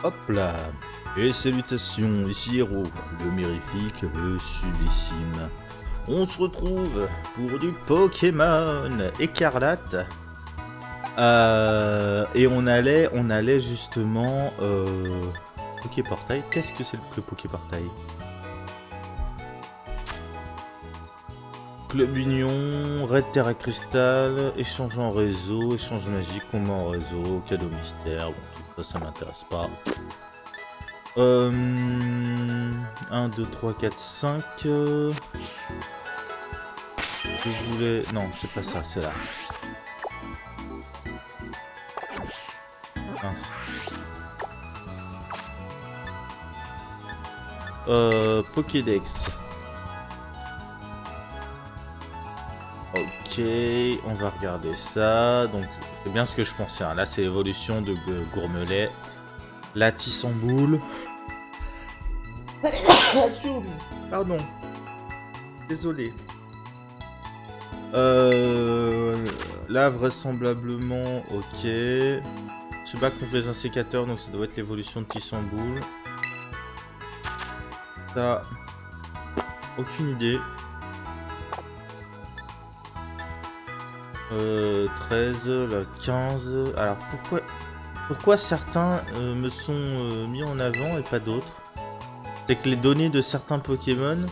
Hop là. Et salutations, ici Héros, le mirifique, le sublissime. On se retrouve pour du Pokémon Écarlate. Et on allait justement... Poképortail. Qu'est-ce que c'est que le Poképortail? Club Union, Red Terra Cristal, échange en réseau, échange magique, combat en réseau, cadeau mystère, bon tout ça, ça m'intéresse pas. 1, 2, 3, 4, 5. Je voulais... Non, c'est pas ça, c'est là. Mince. Pokédex. Ok, on va regarder ça. Donc, c'est bien ce que je pensais. Hein. Là, c'est l'évolution de Gourmelet. La Tissamboule. Pardon. Désolé. Là, vraisemblablement, ok. Se bat contre les insécateurs, donc ça doit être l'évolution de Tissamboule. Ça... Aucune idée. 13, la 15... Alors, pourquoi certains me sont mis en avant et pas d'autres? C'est que les données de certains Pokémon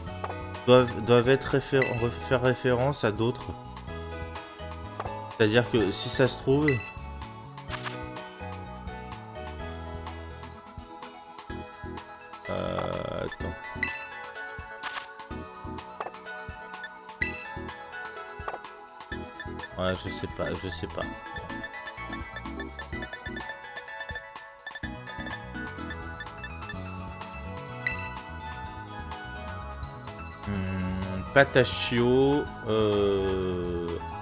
doivent être faire référence à d'autres. C'est-à-dire que si ça se trouve... Attends. Ouais, je sais pas. Patachio.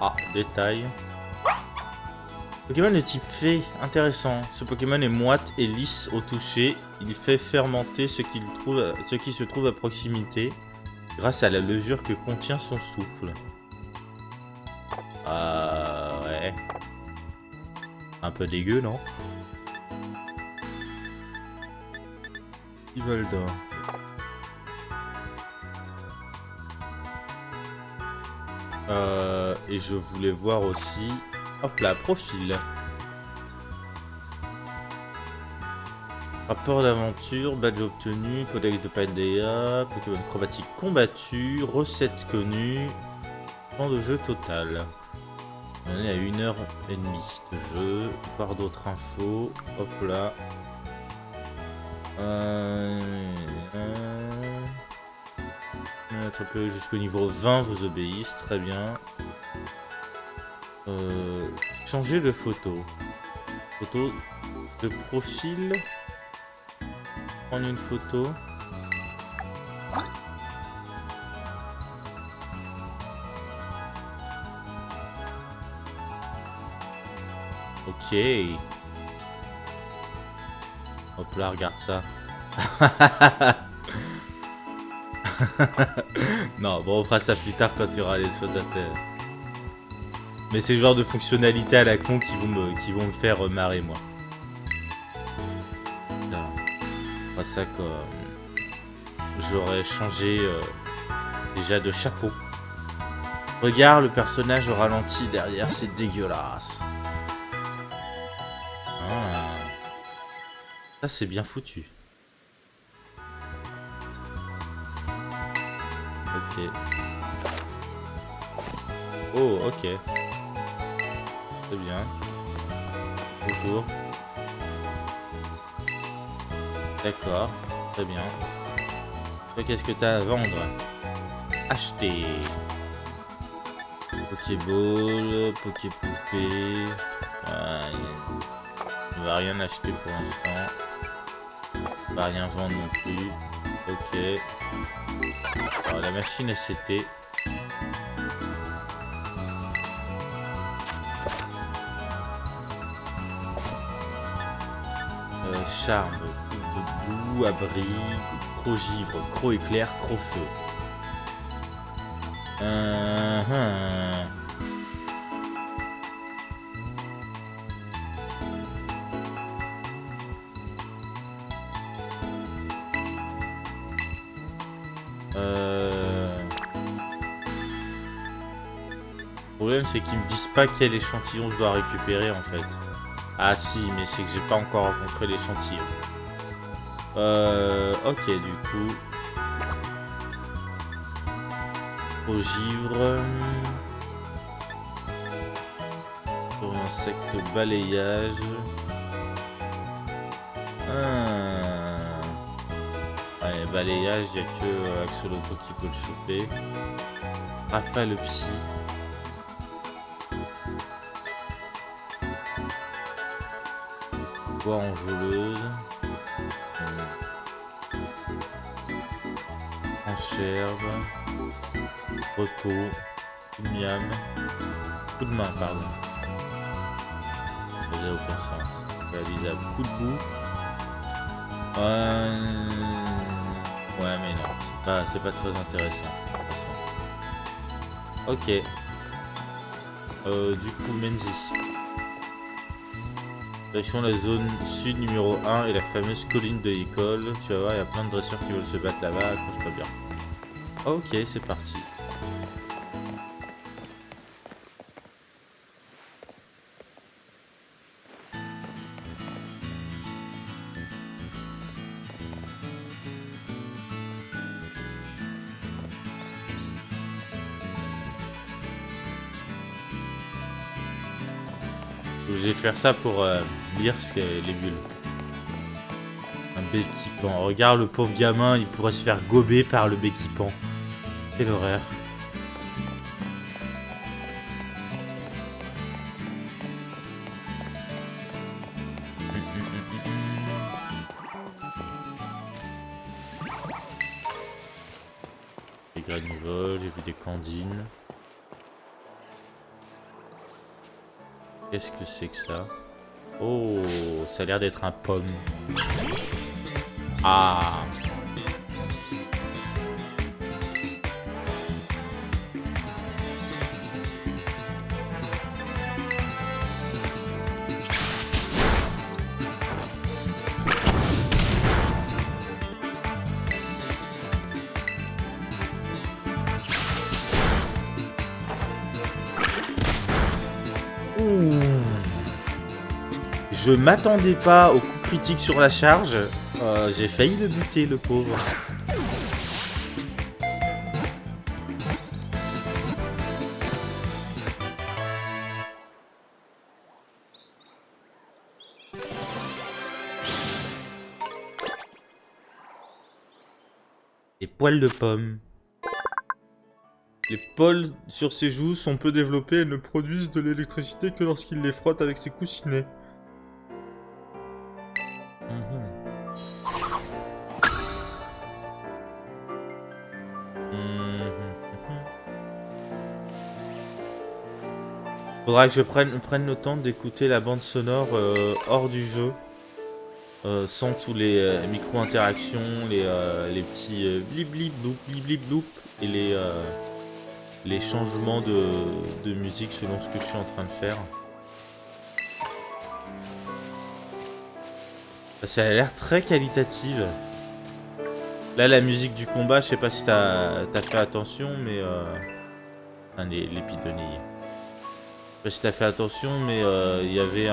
Ah, détail. Pokémon de type fée, intéressant. Ce Pokémon est moite et lisse au toucher. Il fait fermenter ce qui se trouve à proximité grâce à la levure que contient son souffle. Ouais. Un peu dégueu, non? Yvalda. Et je voulais voir aussi... Hop là, profil. Rapport d'aventure, badge obtenu, codex de Paldea, Pokémon chromatique combattu, recette connue, temps de jeu total. On est à 1h30 de jeu, voir d'autres infos, hop là. Être peu jusqu'au niveau 20 vous obéissent, très bien. Changer de photo. Photo de profil. Prendre une photo. Ok. Hop là, regarde ça. Non, bon, on fera ça plus tard quand tu auras les choses à faire. Mais c'est le genre de fonctionnalité à la con qui vont me faire marrer, moi. Putain. On fera ça comme... J'aurais changé déjà de chapeau. Regarde le personnage au ralenti derrière, c'est dégueulasse. Ah. Ça, c'est bien foutu. Ok. Oh, ok. Très bien. Bonjour. D'accord. Très bien. Qu'est-ce que t'as à vendre? Acheter. Pokéball, Poképoupée. On va rien acheter pour l'instant. On va rien vendre non plus. Ok. Alors la machine SCT. Charme, de boue, abri, gros-givre, gros-éclair, gros-feu. Le problème c'est qu'ils me disent pas quel échantillon je dois récupérer en fait. Ah si, mais c'est que j'ai pas encore rencontré l'échantillon. Ok, du coup. Ogivre. Pour insecte balayage. Allez, balayage, il n'y a que Axolotl qui peut le choper. Rafale psy. Voix enjôleuse. Encherve. Repos. Coup de miam. Coup de main, pardon. Ça n'a aucun sens. Réalisable. Coup de bout. Ouais, mais non. C'est pas très intéressant. Ok. Du coup, Menzi. Direction la zone sud numéro 1 et la fameuse colline de l'école. Tu vas voir, il y a plein de dresseurs qui veulent se battre là-bas. Accroche pas bien. Ok, c'est parti. Je suis obligé de faire ça pour lire les bulles. Un béquipant. Regarde le pauvre gamin, il pourrait se faire gober par le béquipant. Quelle horreur. Des granivoles, j'ai vu des candines. Qu'est-ce que c'est que ça? Oh, ça a l'air d'être un pomme. Ah. Je m'attendais pas au coup critique sur la charge. J'ai failli le buter, le pauvre. Les poils de pomme. Les poils sur ses joues sont peu développés et ne produisent de l'électricité que lorsqu'il les frotte avec ses coussinets. Faudra que je prenne le temps d'écouter la bande sonore hors du jeu. Sans tous les micro-interactions, les petits blip blip bloup et les changements de musique selon ce que je suis en train de faire. Ça a l'air très qualitative. Là, la musique du combat, je sais pas si t'as fait attention, mais l'épidonnie. Je sais pas si t'as fait attention, mais il y avait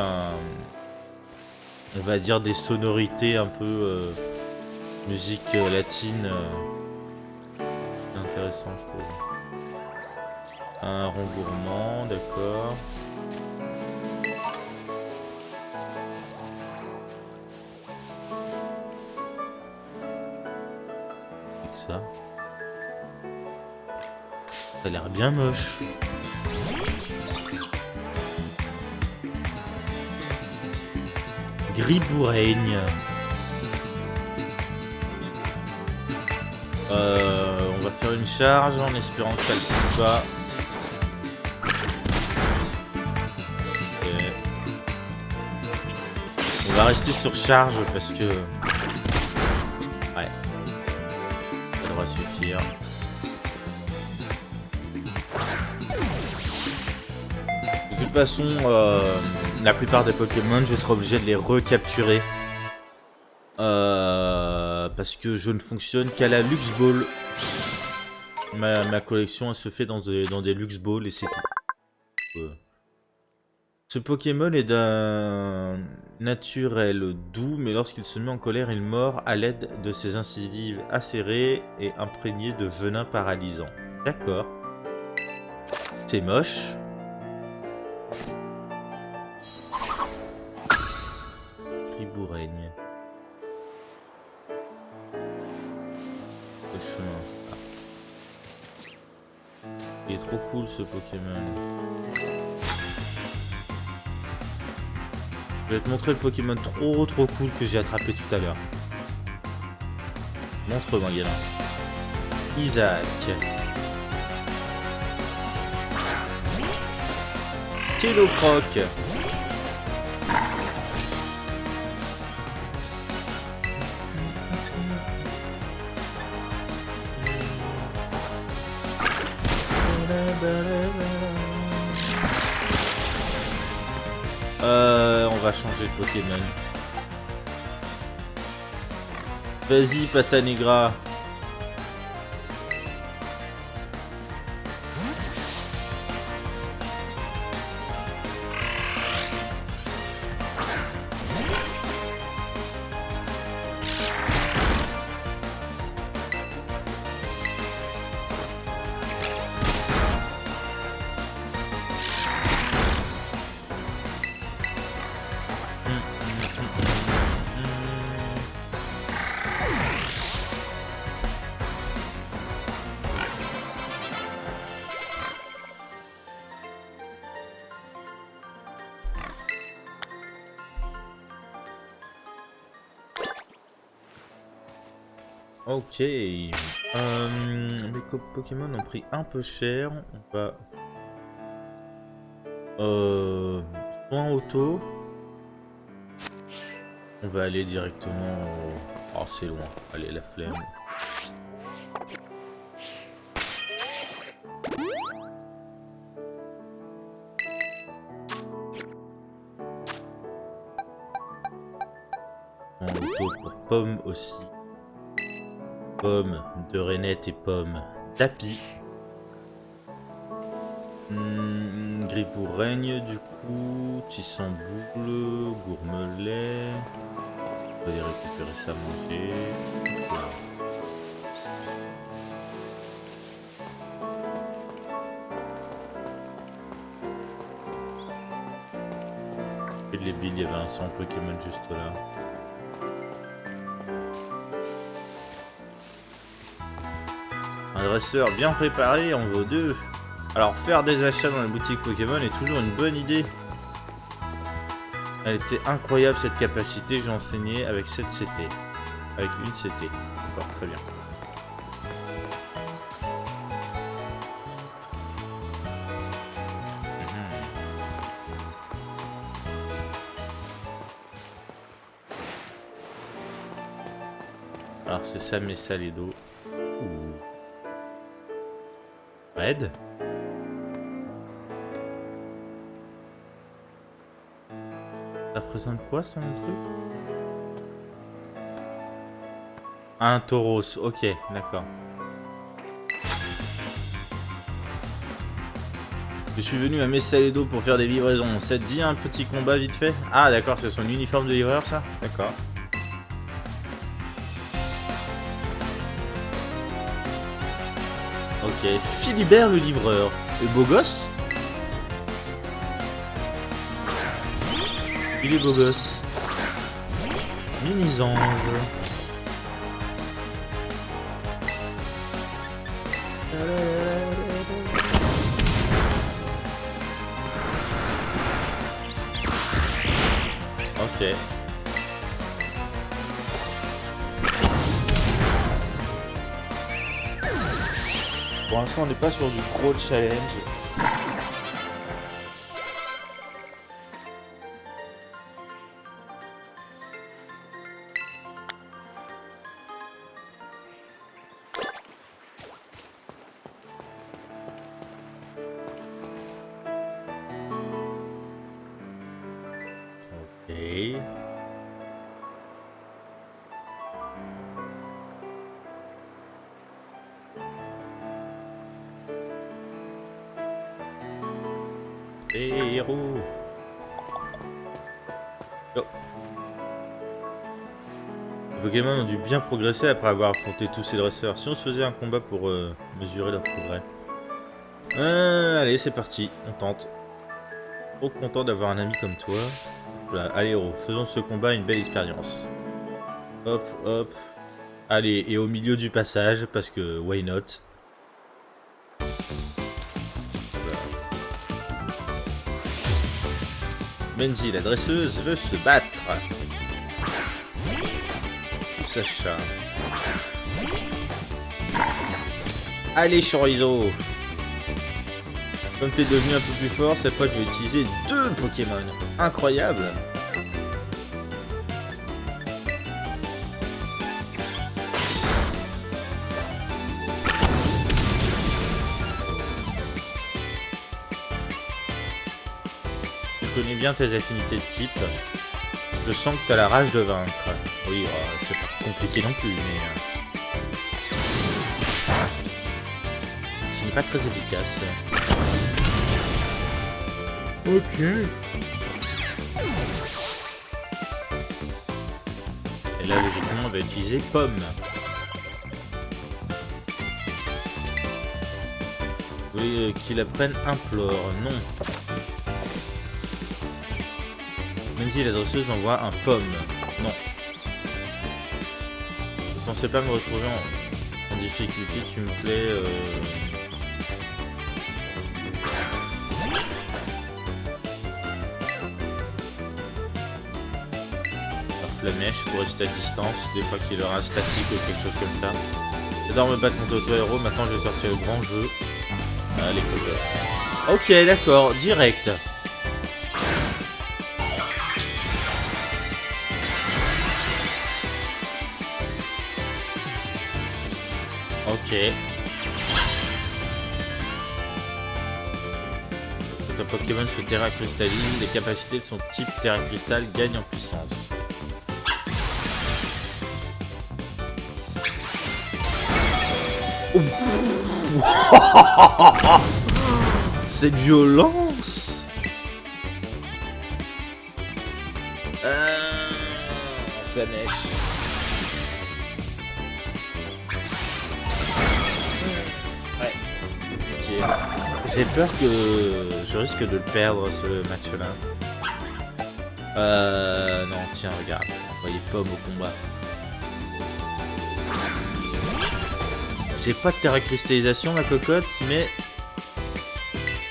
on va dire des sonorités un peu musique latine. Intéressant, je trouve. Un rond gourmand, d'accord. Ça a l'air bien moche. Gribouraigne. On va faire une charge en espérant que ça le tue pas. Okay. On va rester sur charge parce que... Ouais. Ça devrait suffire. De toute façon, la plupart des Pokémon, je serai obligé de les recapturer. Parce que je ne fonctionne qu'à la Lux Ball. Ma collection elle se fait dans des Lux Balls et c'est tout. Ce Pokémon est d'un naturel doux, mais lorsqu'il se met en colère, il mord à l'aide de ses incisives acérées et imprégnées de venin paralysant. D'accord. C'est moche. Riboureigne. Le chemin. Ah. Il est trop cool ce Pokémon. Je vais te montrer le Pokémon trop cool que j'ai attrapé tout à l'heure. Montre-moi, gamin. Isaac. Kellocroc. On va changer de Pokémon. Vas-y, Patanegra. Ok. Mes Pokémon ont pris un peu cher. On va... Soin auto. On va aller directement au... Oh, c'est loin. Allez, la flemme. Soin auto pour Pomme aussi. Pomme de Renette et Pomme d'Api. Griboureigne du coup. Tissamboule, Gourmelet. On va aller récupérer ça à manger. Voilà. Et les billes, il y avait un 100 Pokémon juste là. Un dresseur bien préparé en vaut deux. Alors faire des achats dans la boutique Pokémon est toujours une bonne idée. Elle était incroyable cette capacité, j'ai enseigné avec cette CT. Avec une CT. D'accord, très bien. Alors c'est ça mes Saledo. Red. Ça représente quoi son truc? Un Tauros, ok, d'accord. Je suis venu à Messaledo pour faire des livraisons. Ça te dit un petit combat vite fait? Ah d'accord, c'est son uniforme de livreur ça? D'accord. Ok, Philibert le livreur. Le beau gosse? Il est beau gosse. Mini-ange. Ok. Pour l'instant, on n'est pas sur du gros challenge. Ok. Et héros. Oh. Les Pokémon ont dû bien progresser après avoir affronté tous ces dresseurs. Si on se faisait un combat pour mesurer leur progrès. Allez, c'est parti, on tente. Trop content d'avoir un ami comme toi. Voilà, allez héros, faisons de ce combat une belle expérience. Hop, hop. Allez, et au milieu du passage, parce que why not. Voilà. Menzi, la dresseuse, veut se battre. Sacha. Allez, Chorizo. Comme t'es devenu un peu plus fort, cette fois je vais utiliser 2 Pokémon. Incroyable. Tu connais bien tes affinités de type. Je sens que t'as la rage de vaincre. Oui, c'est pas compliqué non plus, mais... ce n'est pas très efficace. Ok. Et là, logiquement, on va utiliser Pomme. Vous voulez qu'il apprenne Implore? Non. Menzi, la dresseuse m'envoie un Pomme. Non. Je pensais pas me retrouver en difficulté, tu me plais. La mèche pour rester à distance, des fois qu'il aura un statique ou quelque chose comme ça. J'adore me battre contre toi héros, maintenant je vais sortir le grand jeu. Allez, copains. Ok, d'accord, direct. Ok. Quand un Pokémon se terra cristalline, les capacités de son type terra cristal gagnent en puissance. Cette violence. Flamèche. Ouais. Ok. J'ai peur que je risque de le perdre ce match-là. Non, tiens, regarde. Envoyez Pomme au combat. J'ai pas de terra cristallisation, ma cocotte, mais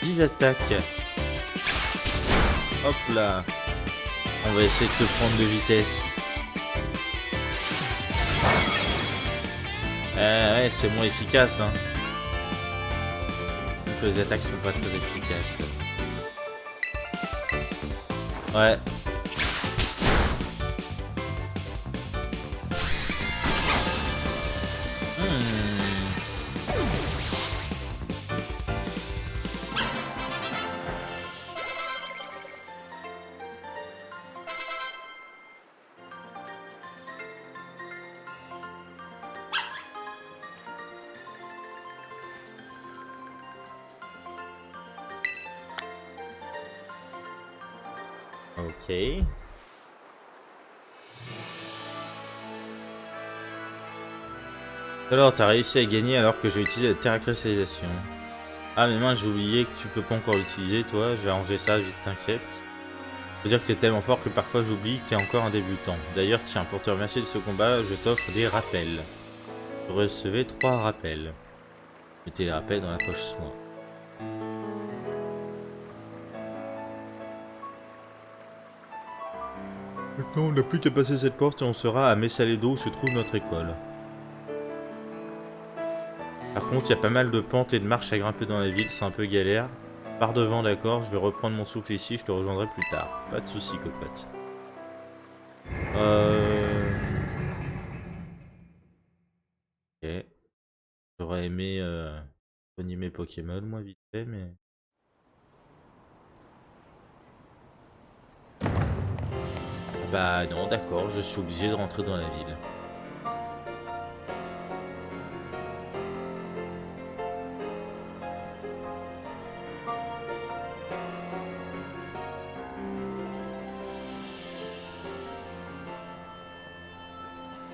vive attaque. Hop là. On va essayer de te prendre de vitesse. Ouais, c'est moins efficace, hein. Donc les attaques sont pas très efficaces. Ouais. Ok. Alors, t'as réussi à gagner alors que j'ai utilisé la terra cristallisation. Ah, mais mince, j'ai oublié que tu peux pas encore l'utiliser, toi. Je vais arranger ça, vite, t'inquiète. Faut dire que c'est tellement fort que parfois j'oublie que t'es encore un débutant. D'ailleurs, tiens, pour te remercier de ce combat, je t'offre des rappels. Vous recevez 3 rappels. Mettez les rappels dans la poche soin. Maintenant, on n'a plus qu'à passer cette porte et on sera à Messaledo où se trouve notre école. Par contre, il y a pas mal de pentes et de marches à grimper dans la ville, c'est un peu galère. Par devant, d'accord, je vais reprendre mon souffle ici, je te rejoindrai plus tard. Pas de soucis, copote. Ok. J'aurais aimé soigner mes Pokémon, moi, vite fait, mais... Bah non, d'accord, je suis obligé de rentrer dans la ville.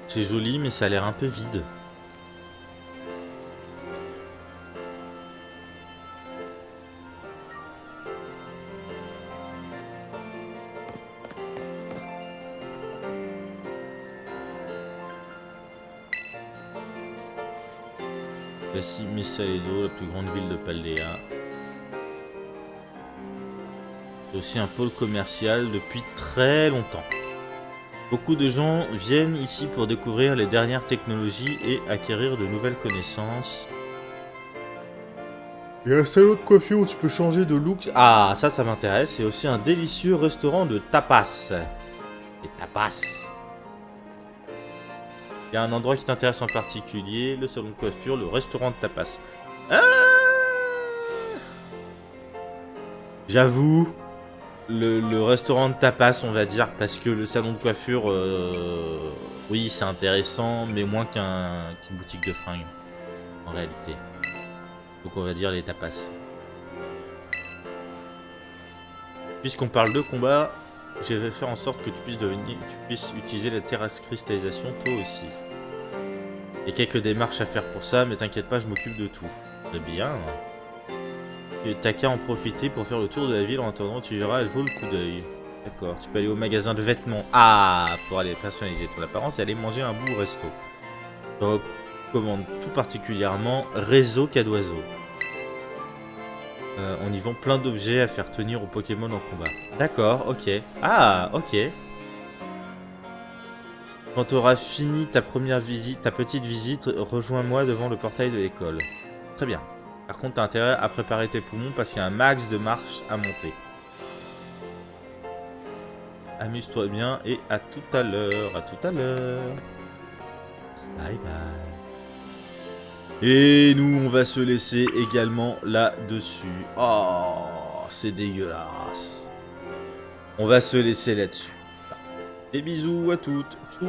C'est joli, mais ça a l'air un peu vide. Voici Mesaledo, la plus grande ville de Paldea. C'est aussi un pôle commercial depuis très longtemps. Beaucoup de gens viennent ici pour découvrir les dernières technologies et acquérir de nouvelles connaissances. Il y a un salon de coiffure où tu peux changer de look. Ah, ça m'intéresse. C'est aussi un délicieux restaurant de tapas. Les tapas. Il y a un endroit qui t'intéresse en particulier, le salon de coiffure, le restaurant de tapas. Ah, j'avoue, le restaurant de tapas, on va dire, parce que le salon de coiffure, oui, c'est intéressant, mais moins qu'une boutique de fringues, en réalité. Donc on va dire les tapas. Puisqu'on parle de combat, je vais faire en sorte que tu puisses utiliser la terrasse cristallisation toi aussi. Il y a quelques démarches à faire pour ça, mais t'inquiète pas, je m'occupe de tout. Très bien. T'as qu'à en profiter pour faire le tour de la ville. En attendant, tu verras, elle vaut le coup d'œil. D'accord, tu peux aller au magasin de vêtements. Ah, pour aller personnaliser ton apparence et aller manger un bout au resto. Je recommande tout particulièrement Réseau Cadoiseau. On y vend plein d'objets à faire tenir aux Pokémon en combat. D'accord, ok. Ah, ok. Quand tu auras fini ta première visite, ta petite visite, rejoins-moi devant le portail de l'école. Très bien. Par contre, t'as intérêt à préparer tes poumons parce qu'il y a un max de marche à monter. Amuse-toi bien et à tout à l'heure. À tout à l'heure. Bye bye. Et nous, on va se laisser également là-dessus. Oh, c'est dégueulasse. On va se laisser là-dessus. Des bisous à toutes. Tchou.